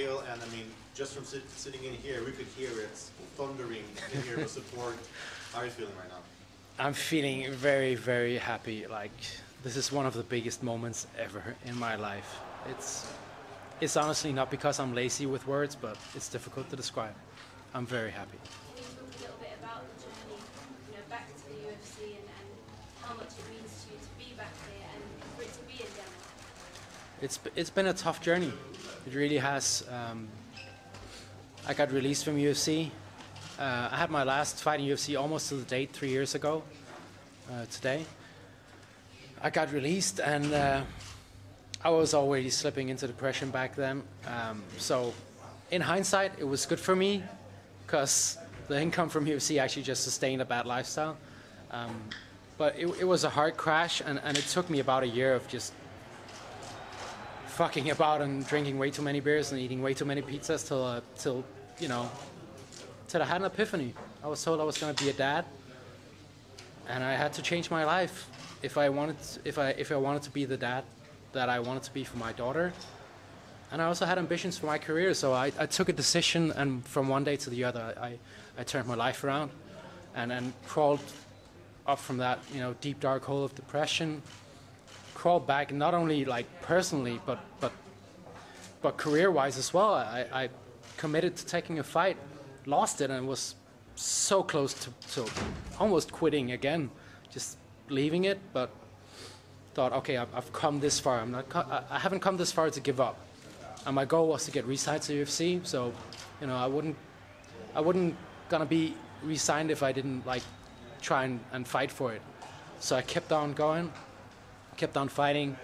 scale, and I mean, just from sitting in here, we could hear it thundering in here with support. How are you feeling right now? I'm feeling very, very happy. Like, this is one of the biggest moments ever in my life. It's honestly not because I'm lazy with words, but it's difficult to describe. I'm very happy. Can you talk a little bit about the journey, back to the UFC and how much it means to you to be back here and for it to be in Denmark? It's been a tough journey. It really has. I got released from UFC. I had my last fight in UFC almost to the date 3 years ago. Today, I got released, and I was already slipping into depression back then. So, in hindsight, it was good for me because the income from UFC actually just sustained a bad lifestyle. But it was a hard crash, and it took me about a year of just fucking about and drinking way too many beers and eating way too many pizzas till I had an epiphany. I was told I was going to be a dad, and I had to change my life if I wanted to be the dad that I wanted to be for my daughter. And I also had ambitions for my career, so I took a decision, and from one day to the other, I turned my life around and crawled up from that deep dark hole of depression. Crawled back, not only like personally, but career-wise as well. I committed to taking a fight, lost it, and was so close to almost quitting again, just leaving it. But thought, okay, I've come this far. I haven't come this far to give up. And my goal was to get re-signed to UFC. So, I wouldn't gonna be re-signed if I didn't try and fight for it. So I kept on going, kept on fighting,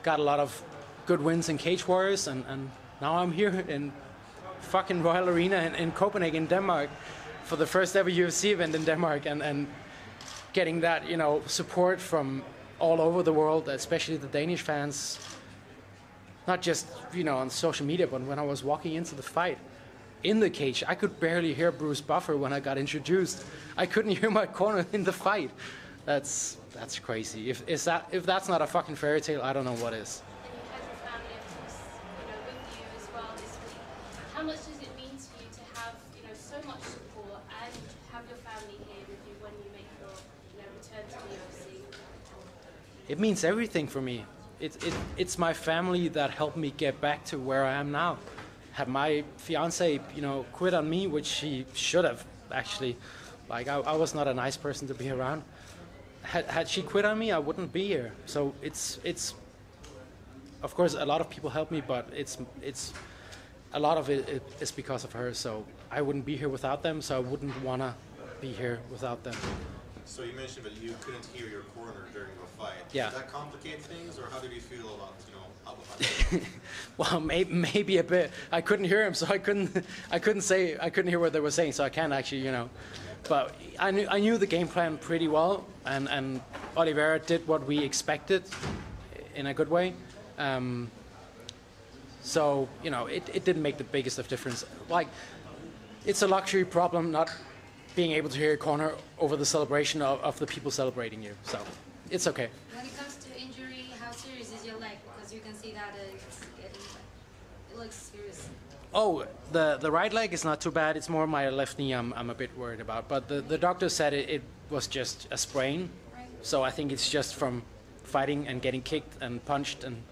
got a lot of good wins in Cage Warriors, and now I'm here in fucking Royal Arena in Copenhagen, Denmark, for the first ever UFC event in Denmark, and getting that support from all over the world, especially the Danish fans. Not just on social media, but when I was walking into the fight in the cage, I could barely hear Bruce Buffer when I got introduced. I couldn't hear my corner in the fight. That's crazy. If that's not a fucking fairy tale, I don't know what is. And you had your family, of course, with you as well this week. How much does it mean to you to have, so much support and have your family here with you when you make your, return to the UFC? It means everything for me. It's my family that helped me get back to where I am now. Had my fiance, quit on me, which she should have actually. I was not a nice person to be around. Had she quit on me, I wouldn't be here. So it's of course a lot of people help me, but it's a lot of it is because of her. So I wouldn't be here without them. So I wouldn't wanna be here without them. So you mentioned that you couldn't hear your corner during the fight. Yeah. Did that complicate things, or how did you feel about Well, maybe a bit. I couldn't hear him, so I couldn't hear what they were saying. So I can't actually, But I knew the game plan pretty well, and Oliveira did what we expected in a good way. So it didn't make the biggest of difference. It's a luxury problem not being able to hear your corner over the celebration of the people celebrating you. So it's okay. When it comes to injury, how serious is your leg? Because you can see that it looks serious. Oh, the right leg is not too bad. It's more my left knee I'm a bit worried about. But the doctor said it was just a sprain. Right. So I think it's just from fighting and getting kicked and punched, and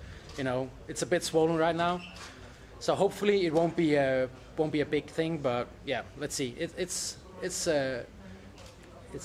it's a bit swollen right now. So hopefully it won't be a big thing. But yeah, let's see. It's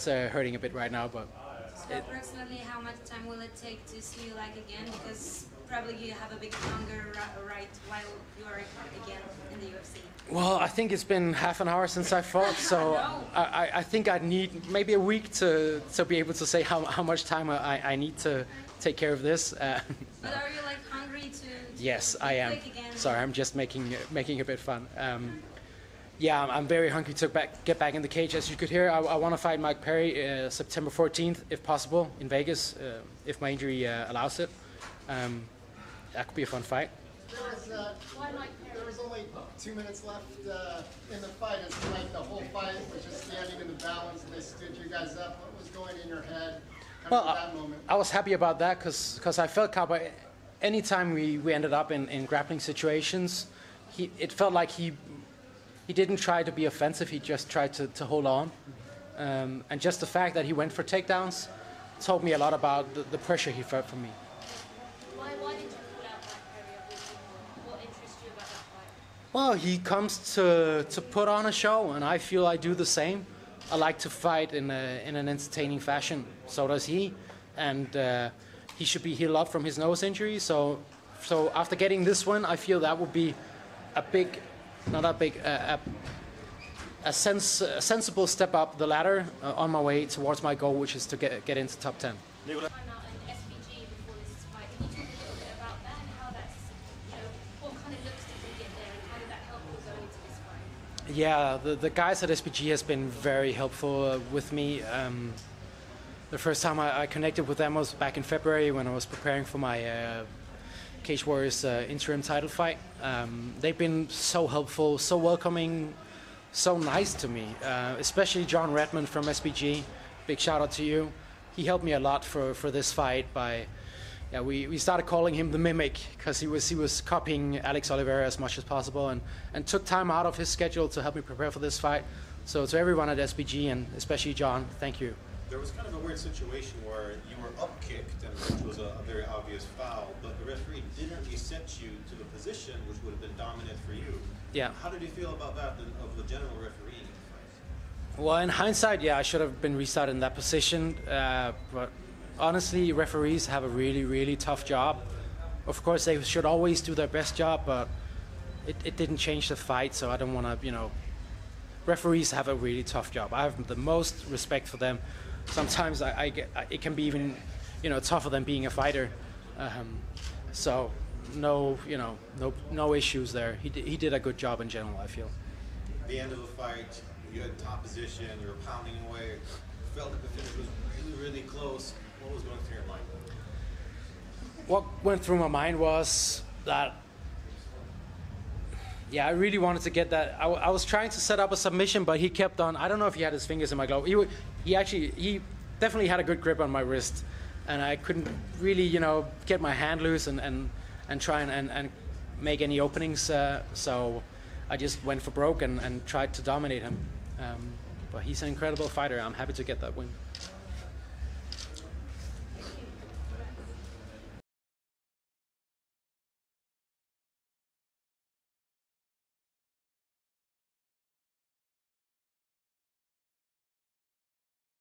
hurting a bit right now, but. So approximately how much time will it take to see you again? Because probably you have a bit longer right while you are again in the UFC. Well, I think it's been half an hour since I fought, so I think I'd need maybe a week to be able to say how much time I need to take care of this. But are you hungry to yes, I am. Again? Sorry, I'm just making a bit fun. Yeah, I'm very hungry to get back in the cage. As you could hear, I want to fight Mikiem Perrym September 14th, if possible, in Vegas, if my injury allows it. That could be a fun fight. There was only 2 minutes left in the fight. It's like the whole fight was just standing in the balance. They stood you guys up. What was going in your head that moment? I was happy about that because I felt anytime we ended up in grappling situations, it felt like he didn't try to be offensive. He just tried to hold on, and just the fact that he went for takedowns told me a lot about the pressure he felt from me. Why did you pull out Mike Perry of all people? What interests you about that fight? Well, he comes to put on a show, and I feel I do the same. I like to fight in an entertaining fashion. So does he, and he should be healed up from his nose injury. So after getting this one, I feel that would be a sensible step up the ladder on my way towards my goal, which is to get into top 10. Time out in SBG before this fight. Can you talk a little bit about that and how that's, what kind of looks did you get there and how did that help you going into this fight? Yeah, the guys at SBG has been very helpful with me. The first time I connected with them was back in February when I was preparing for my Cage Warriors interim title fight. They've been so helpful, so welcoming, so nice to me, especially John Redmond from SBG. Big shout out to you. He helped me a lot for this fight by, we started calling him the Mimic because he was copying Alex Oliveira as much as possible and took time out of his schedule to help me prepare for this fight. So to everyone at SBG and especially John, thank you. There was kind of a weird situation where you were up-kicked, and which was a very obvious foul, but the referee didn't reset you to the position, which would have been dominant for you. Yeah. How did you feel about that, of the general refereeing? Well, in hindsight, I should have been reset in that position. But honestly, referees have a really, really tough job. Of course, they should always do their best job, but it didn't change the fight, so I don't want to, referees have a really tough job. I have the most respect for them. Sometimes it can be even, tougher than being a fighter. So no issues there. He did a good job in general, I feel. At the end of the fight, you had top position, you were pounding away, felt that the finish was really, really close. What was going through your mind? What went through my mind was that, I really wanted to get that. I was trying to set up a submission, but he kept on. I don't know if he had his fingers in my glove. He definitely had a good grip on my wrist, and I couldn't really, get my hand loose and try and make any openings. So I just went for broke and tried to dominate him. But he's an incredible fighter. I'm happy to get that win.